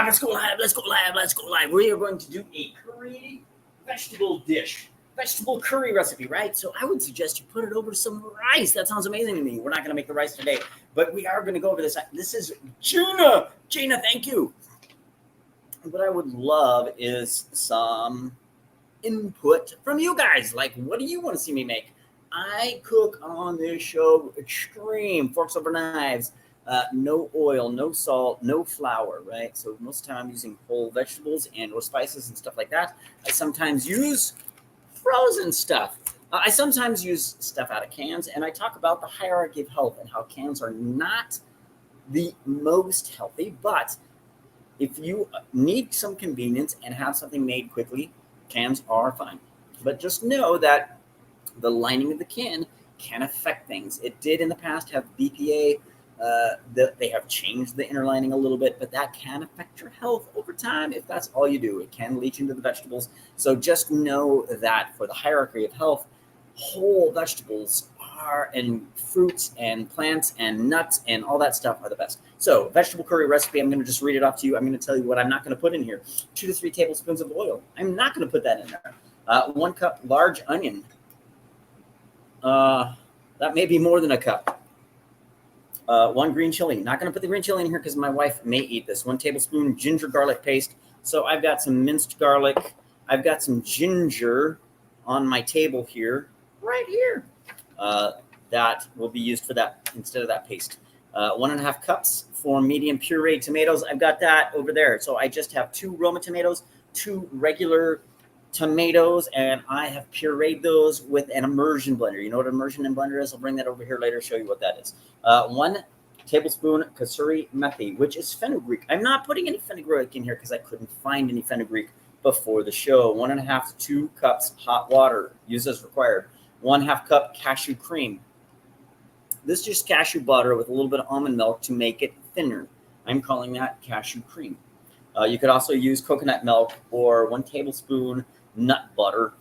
live, let's go live, let's go live, let's go live. We are going to do a curry vegetable dish, vegetable curry recipe, right? So I would suggest you put it over some rice. That sounds amazing to me. We're not going to make the rice today, but we are going to go over this. This is Gina. Gina, thank you. What I would love is some input from you guys. Like, what do you want to see me make? I cook on this show extreme, forks over knives, no oil, no salt, no flour, right? So most of the time I'm using whole vegetables and or spices and stuff like that. I sometimes use frozen stuff. I sometimes use stuff out of cans, and I talk about the hierarchy of health and how cans are not the most healthy, but if you need some convenience and have something made quickly, cans are fine. But just know that the lining of the can affect things. It did in the past have BPA. They have changed the inner lining a little bit, but that can affect your health over time if that's all you do. It can leach into the vegetables. So just know that for the hierarchy of health, whole vegetables are, and fruits and plants and nuts and all that stuff are the best. So vegetable curry recipe, I'm going to just read it off to you. I'm going to tell you what I'm not going to put in here. 2 to 3 tablespoons of oil. I'm not going to put that in there. 1 cup large onion. That may be more than a cup. 1 green chili. Not going to put the green chili in here because my wife may eat this. 1 tablespoon ginger garlic paste. So I've got some minced garlic. I've got some ginger on my table here, right here. That will be used for that instead of that paste. 1.5 cups for medium pureed tomatoes. I've got that over there. So I just have 2 Roma tomatoes, 2 regular tomatoes, and I have pureed those with an immersion blender. You know what an immersion blender is? I'll bring that over here later, show you what that is. 1 tablespoon kasuri methi, which is fenugreek. I'm not putting any fenugreek in here because I couldn't find any fenugreek before the show. 1.5 to 2 cups hot water, use as required. 1/2 cup cashew cream. This is just cashew butter with a little bit of almond milk to make it thinner. I'm calling that cashew cream. You could also use coconut milk or 1 tablespoon nut butter.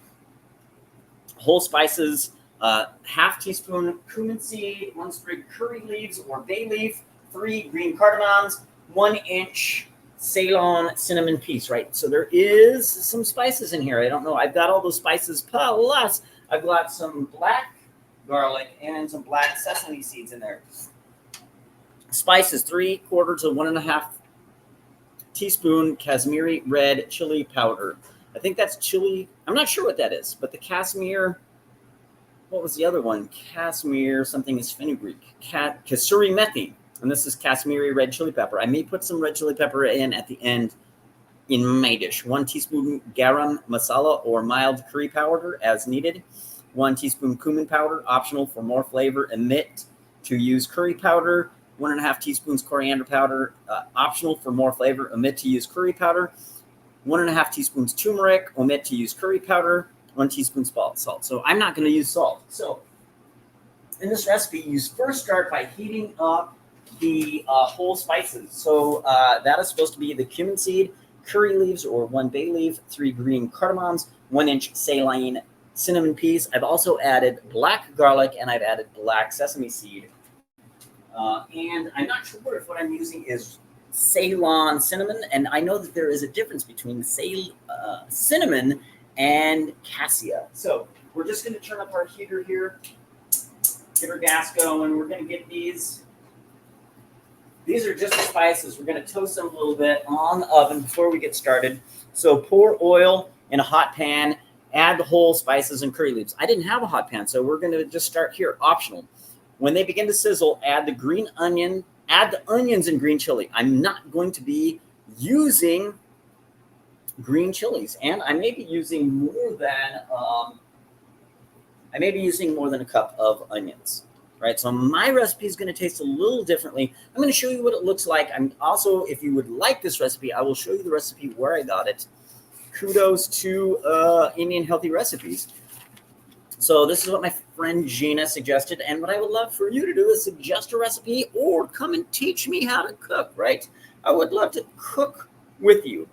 Whole spices, 1/2 teaspoon cumin seed, 1 sprig curry leaves or bay leaf, 3 green cardamoms, 1 inch Ceylon cinnamon piece, right? So there is some spices in here. I don't know. I've got all those spices, plus I've got some black garlic and some black sesame seeds in there. Spices, 3/4 to 1.5 teaspoon Kashmiri red chili powder. I think that's chili. I'm not sure what that is, but the Kashmir, what was the other one? Kashmir something is fenugreek. Kasuri methi, and this is Kashmiri red chili pepper. I may put some red chili pepper in at the end in my dish. 1 teaspoon garam masala or mild curry powder as needed. 1 teaspoon cumin powder, optional for more flavor. Omit to use curry powder. 1.5 teaspoons coriander powder, optional for more flavor. Omit to use curry powder. 1.5 teaspoons turmeric. Omit to use curry powder. 1 teaspoon salt. So I'm not going to use salt. So in this recipe, you first start by heating up the whole spices. So that is supposed to be the cumin seed, curry leaves or 1 bay leaf, 3 green cardamoms, 1 inch Ceylon cinnamon piece. I've also added black garlic and I've added black sesame seed. And I'm not sure if what I'm using is Ceylon cinnamon, and I know that there is a difference between cinnamon and cassia. So we're just going to turn up our heater here, get our gas going. We're going to get these. These are just the spices. We're going to toast them a little bit on the oven before we get started. So pour oil in a hot pan, add the whole spices and curry leaves. I didn't have a hot pan, so we're going to just start here, optional. When they begin to sizzle, add the green onion, add the onions and green chili. I'm not going to be using green chilies, and I may be using more than a cup of onions, right? So my recipe is going to taste a little differently. I'm going to show you what it looks like. I'm also, if you would like this recipe, I will show you the recipe where I got it. Kudos to Indian Healthy Recipes. So this is what my friend Gina suggested, and what I would love for you to do is suggest a recipe or come and teach me how to cook, right? I would love to cook with you.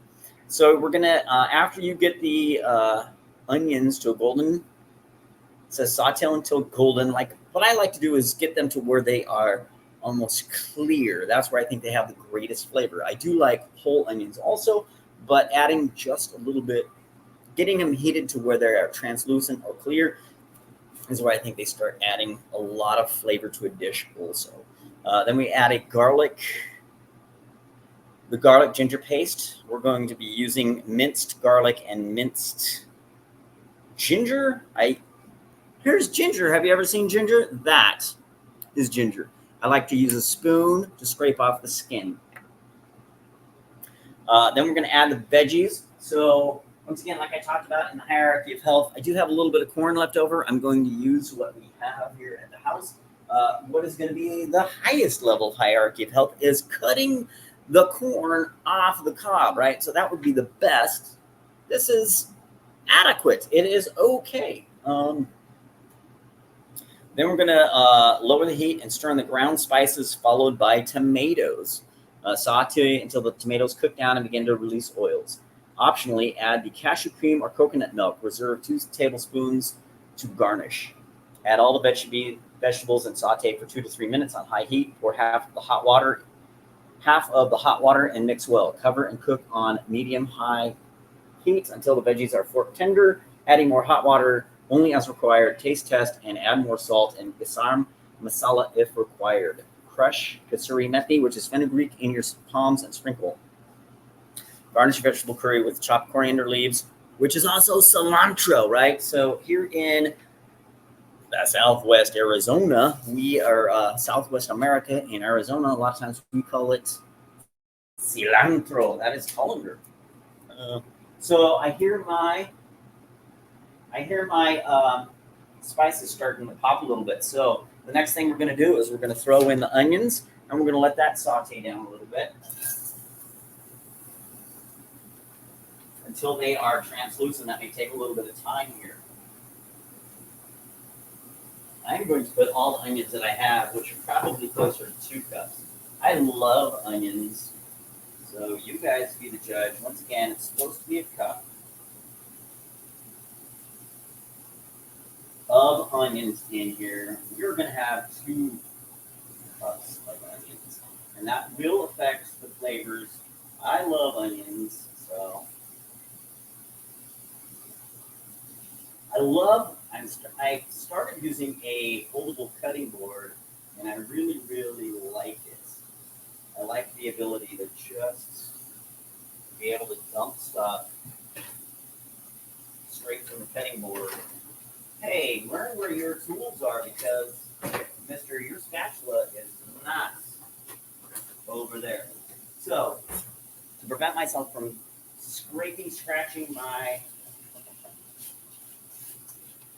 So we're going to, after you get the onions to a golden, it says saute until golden. Like what I like to do is get them to where they are almost clear. That's where I think they have the greatest flavor. I do like whole onions also, but adding just a little bit, getting them heated to where they are translucent or clear is where I think they start adding a lot of flavor to a dish also. Then we add the garlic ginger paste. We're going to be using minced garlic and minced ginger. Here's ginger. Have you ever seen ginger? That is ginger. I like to use a spoon to scrape off the skin. Then we're going to add the veggies. So once again, like I talked about in the hierarchy of health, I do have a little bit of corn left over. I'm going to use what we have here at the house. What is going to be the highest level of hierarchy of health is cutting the corn off the cob, right? So that would be the best. This is adequate. It is okay. Then we're going to lower the heat and stir in the ground spices, followed by tomatoes. Saute until the tomatoes cook down and begin to release oils. Optionally, add the cashew cream or coconut milk. Reserve 2 tablespoons to garnish. Add all the vegetables and saute for 2 to 3 minutes on high heat. Pour half of the hot water and mix well. Cover and cook on medium-high heat until the veggies are fork tender. Adding more hot water only as required. Taste test and add more salt and garam masala if required. Crush kasuri methi, which is fenugreek, in your palms and sprinkle. Garnish your vegetable curry with chopped coriander leaves, which is also cilantro, right? So here in Southwest Arizona, we are Southwest America. In Arizona, a lot of times we call it cilantro. That is colander. So I hear my spices starting to pop a little bit. So the next thing we're going to do is we're going to throw in the onions, and we're going to let that saute down a little bit until they are translucent. That may take a little bit of time here. I'm going to put all the onions that I have, which are probably closer to 2 cups. I love onions, so you guys be the judge. Once again, it's supposed to be a cup of onions in here. We're going to have 2 cups of onions, and that will affect the flavors. I love onions, so I started using a foldable cutting board, and I really, really like it. I like the ability to just be able to dump stuff straight from the cutting board. Hey, learn where your tools are, because, mister, your spatula is not over there. So, to prevent myself from scratching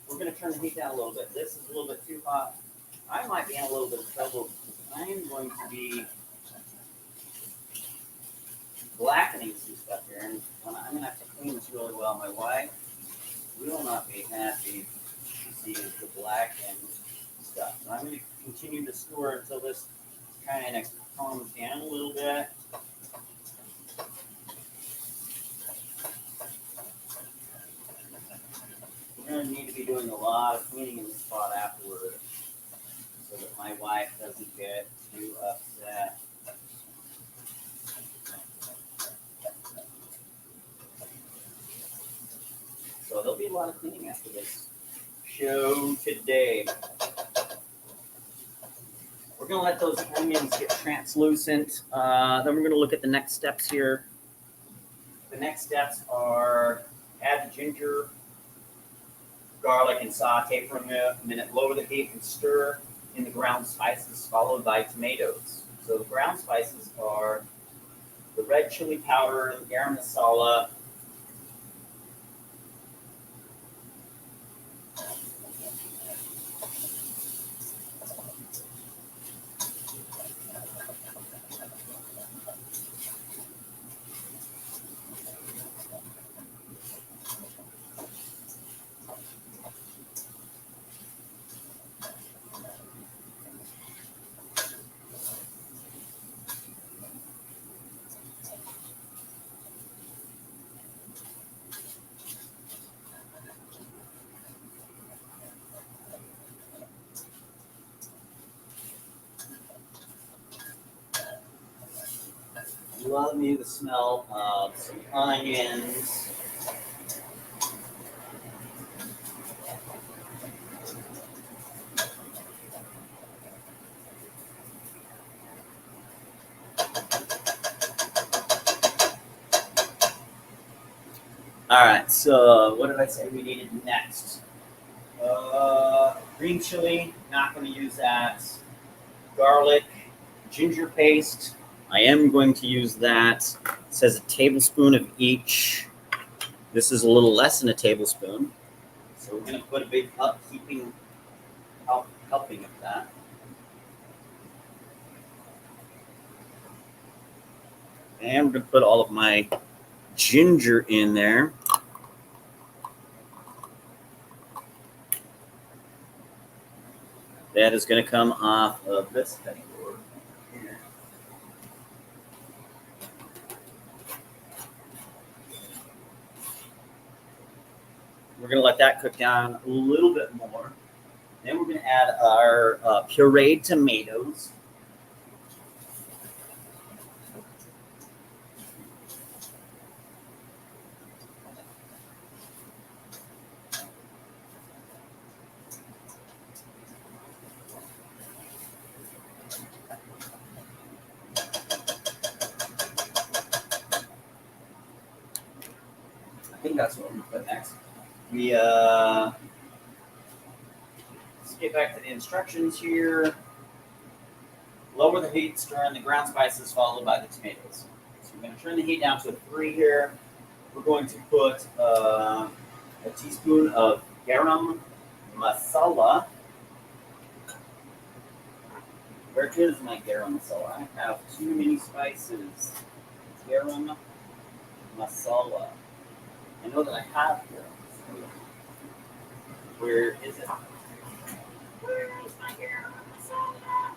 we're going to turn the heat down a little bit. This is a little bit too hot. I might be in a little bit of trouble because I am going to be blackening some stuff here. And I'm going to have to clean this really well. My wife will not be happy to see the blackened stuff. So I'm going to continue to stir until this kind of calms down a little bit. We're going to need to be doing a lot of cleaning in this pot afterward so that my wife doesn't get too upset. So there'll be a lot of cleaning after this show today. We're going to let those onions get translucent. Then we're going to look at the next steps here. The next steps are add the ginger, garlic, and saute for a minute. Lower the heat and stir in the ground spices, followed by tomatoes. So the ground spices are the red chili powder, the garam masala, Love me the smell of some onions. All right, so what did I say we needed next? Green chili, not going to use that. Garlic, ginger paste, I am going to use that. It says a tablespoon of each. This is a little less than a tablespoon. So we're going to put a big helping of that. And we're going to put all of my ginger in there. That is going to come off of this cutting board here. We're going to let that cook down a little bit more. Then we're going to add our pureed tomatoes. I think that's what we're going to put next. Let's get back to the instructions here. Lower the heat, stir in the ground spices followed by the tomatoes. So we're going to turn the heat down to a 3 here. We're going to put a teaspoon of garam masala. Where is my garam masala? I have too many spices. Garam masala. I know that I have garam masala. Where is it? Where is my garam masala?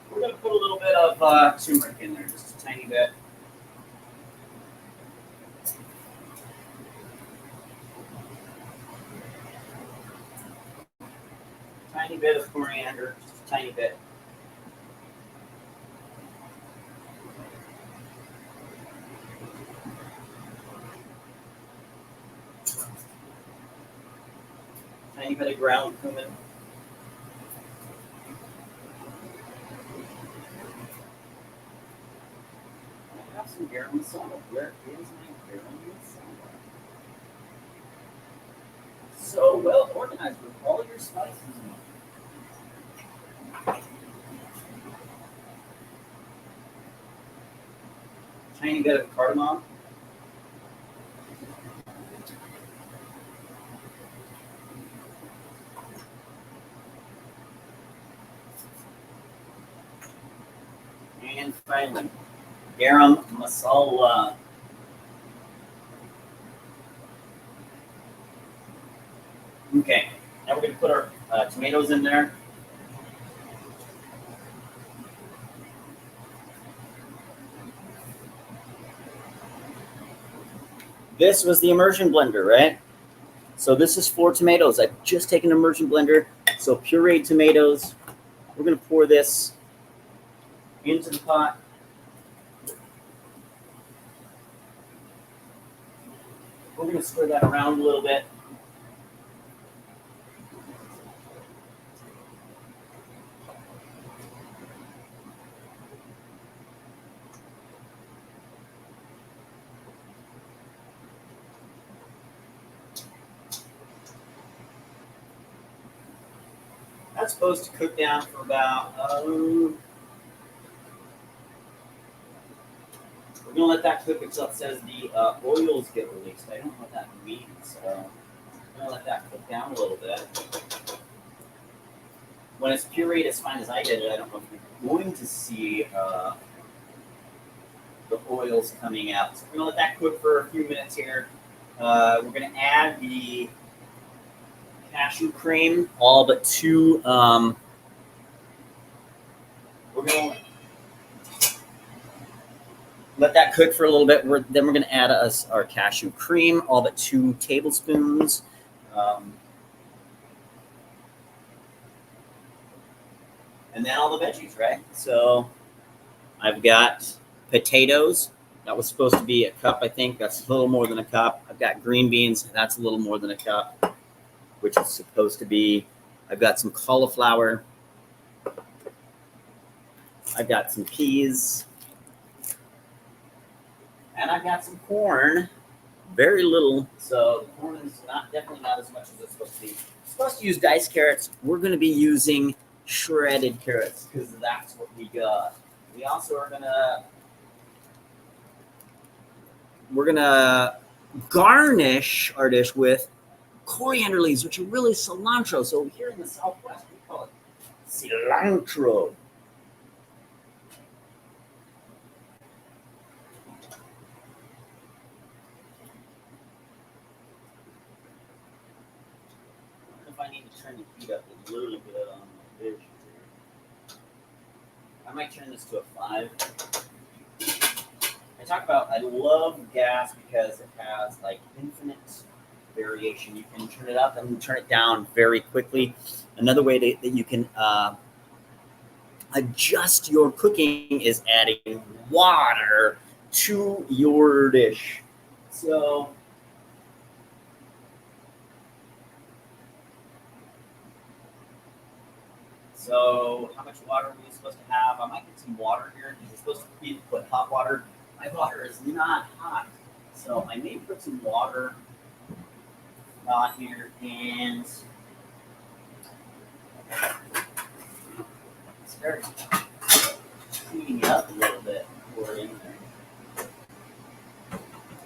We're going to put a little bit of turmeric in there, just a tiny bit. Tiny bit of coriander, just a tiny bit. Tiny bit of ground cumin. I have some garam masala. Where is my garam masala? So well organized with all your spices in it. Tiny bit of cardamom. And finally, garam masala. Okay, now we're going to put our tomatoes in there. This was the immersion blender, right? So this is 4 tomatoes. I've just taken an immersion blender. So pureed tomatoes. We're going to pour this into the pot. We're going to stir that around a little bit. That's supposed to cook down for about, we're going to let that cook until it says the oils get released. I don't know what that means, so I'm going to let that cook down a little bit. When it's pureed as fine as I did it, I don't know if you're going to see the oils coming out. So we're going to let that cook for a few minutes here. We're going to add the cashew cream, all but 2. We're going to let that cook for a little bit. Then we're going to add our cashew cream, all but 2 tablespoons. And then all the veggies, right? So I've got potatoes. That was supposed to be a cup, I think. That's a little more than a cup. I've got green beans. That's a little more than a cup, which is supposed to be. I've got some cauliflower. I've got some peas. And I've got some corn. Very little. So the corn is definitely not as much as it's supposed to be. It's supposed to use diced carrots. We're going to be using shredded carrots because that's what we got. We also are we're gonna garnish our dish with coriander leaves, which are really cilantro. So here in the Southwest, we call it cilantro. If I need to turn the heat up a little bit on the dish, I might turn this to a 5. I love gas because it has like infinite variation. You can turn it up and turn it down very quickly. Another way that you can adjust your cooking is adding water to your dish. So how much water are we supposed to have? I might get some water here. Is it supposed to be put hot water? My water is not hot. So I may put some water on here and start heating it up a little bit. Pour it in there.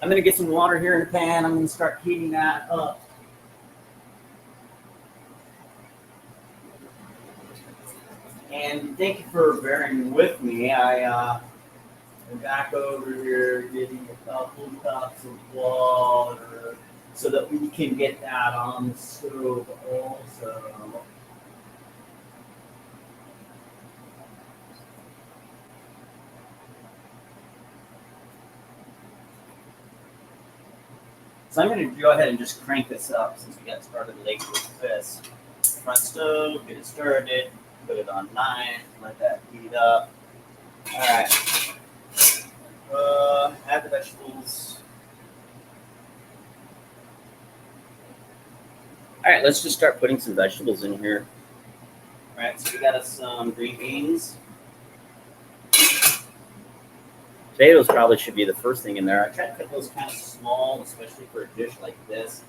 I'm going to get some water here in the pan. I'm going to start heating that up. And thank you for bearing with me. I'm back over here getting a couple cups of water so that we can get that on the stove also. So I'm going to go ahead and just crank this up since we got started late with this. Front stove, get it started, put it on 9, let that heat up. All right. Add the vegetables. All right, let's just start putting some vegetables in here. All right, so we got us some green beans. Potatoes probably should be the first thing in there. I try to cut those kind of small, especially for a dish like this.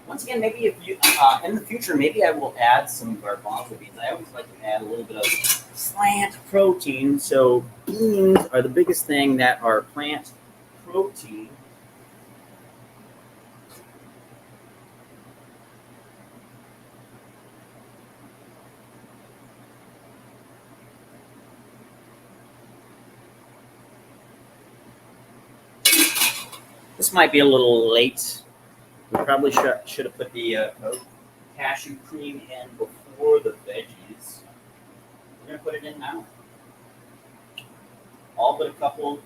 Once again, maybe if you in the future, maybe I will add some garbanzo beans. I always like to add a little bit of plant protein. So beans are the biggest thing that are plant protein. This might be a little late. We probably should have put the cashew cream in before the veggies. We're going to put it in now. All but a couple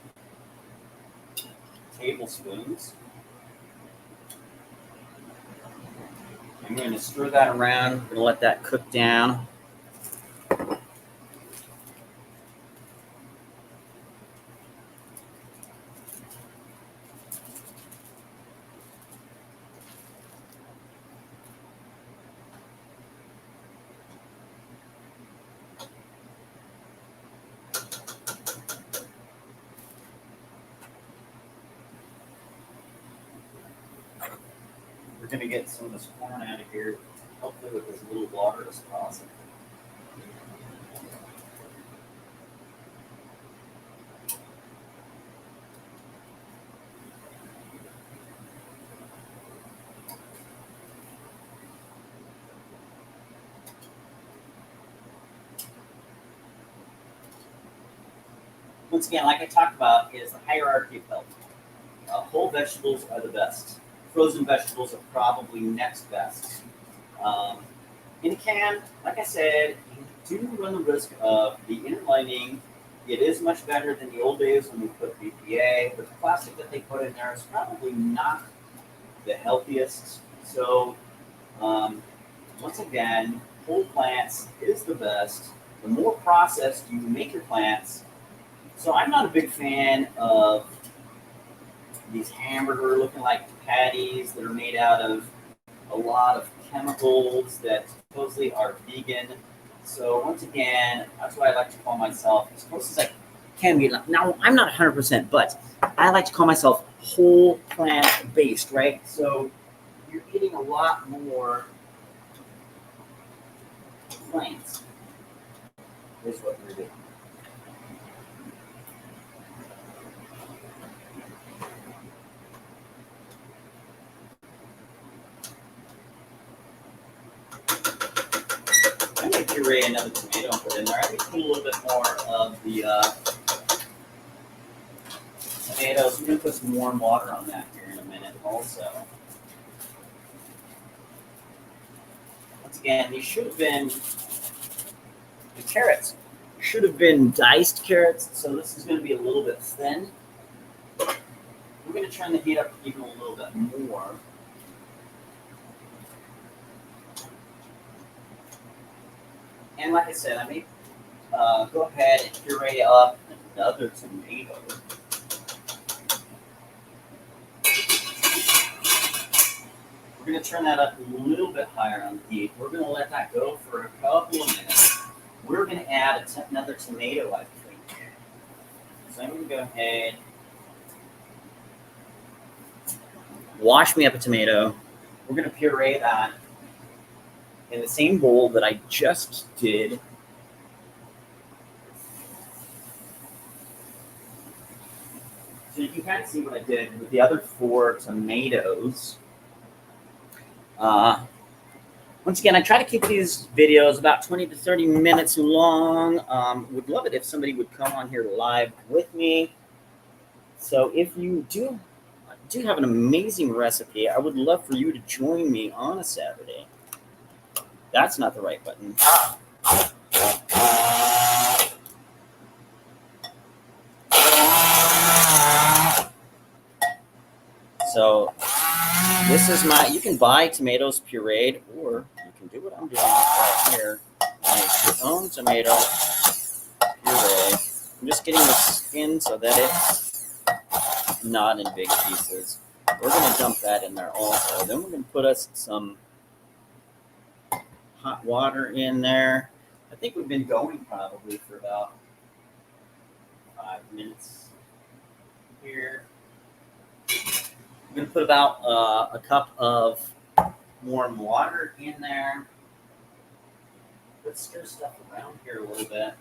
tablespoons. I'm going to stir that around. I'm going to let that cook down. We're going to get some of this corn out of here, hopefully with as little water as possible. Once again, like I talked about, is the hierarchy of health. Whole vegetables are the best. Frozen vegetables are probably next best. In a can, like I said, you do run the risk of the inner lining. It is much better than the old days when we put BPA, but the plastic that they put in there is probably not the healthiest. So, once again, whole plants is the best. the more processed you make your plants. So I'm not a big fan of these hamburger looking like patties that are made out of a lot of chemicals that supposedly are vegan. So once again, that's why I like to call myself, as close as I can be. Now, I'm not 100%, but I like to call myself whole plant based, right? So you're eating a lot more plants is what you're doing. I'm going to puree another tomato and put in there. I'm going to put a little bit more of the tomatoes. I'm going to put some warm water on that here in a minute also. Once again, these should have been, the carrots should have been diced carrots, so this is going to be a little bit thin. We're going to turn the heat up even a little bit more. And like I said, I may go ahead and puree up another tomato. We're going to turn that up a little bit higher on the heat. We're going to let that go for a couple of minutes. We're going to add another tomato, I think. So I'm going to go ahead, wash me up a tomato. We're going to puree that in the same bowl that I just did. So you can kind of see what I did with the other 4 tomatoes. Once again, I try to keep these videos about 20 to 30 minutes long. Would love it if somebody would come on here live with me. So if you do have an amazing recipe, I would love for you to join me on a Saturday. That's not the right button. So this is you can buy tomatoes pureed, or you can do what I'm doing right here. Make your own tomato puree. I'm just getting the skin so that it's not in big pieces. We're going to dump that in there also. Then we're going to put us some hot water in there. I think we've been going probably for about 5 minutes here. I'm going to put about a cup of warm water in there. Let's stir stuff around here a little bit.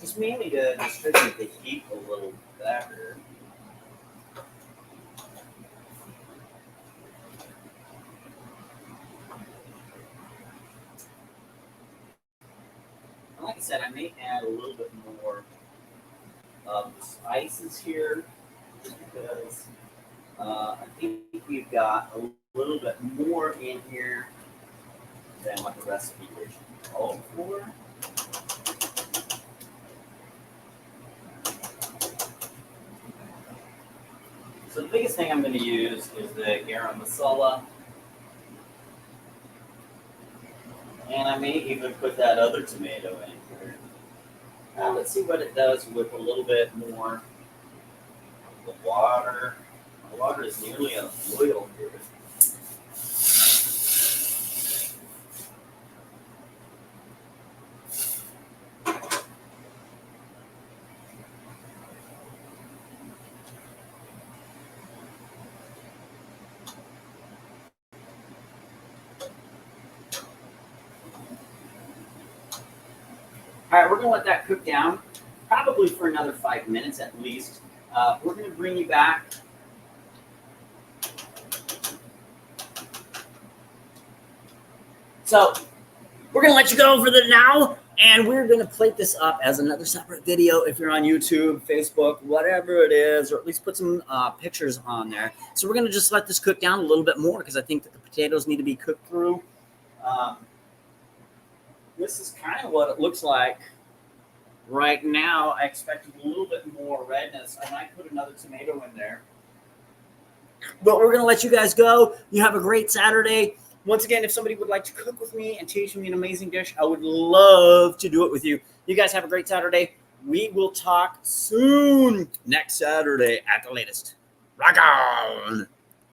Just mainly to distribute the heat a little better. And like I said, I may add a little bit more of the spices here, just because I think we've got a little bit more in here than what the recipe originally called for. So the biggest thing I'm going to use is the garam masala. And I may even put that other tomato in here. Now let's see what it does with a little bit more of the water. The water is nearly a boil here. All right, we're going to let that cook down, probably for another 5 minutes at least. We're going to bring you back. So we're going to let you go for the now, and we're going to plate this up as another separate video if you're on YouTube, Facebook, whatever it is, or at least put some pictures on there. So we're going to just let this cook down a little bit more because I think that the potatoes need to be cooked through. This is kind of what it looks like Right now, I expected a little bit more redness. I might put another tomato in there. But we're going to let you guys go. You have a great Saturday. Once again, if somebody would like to cook with me and teach me an amazing dish, I would love to do it with you. You guys have a great Saturday. We will talk soon next Saturday at the latest. Rock on!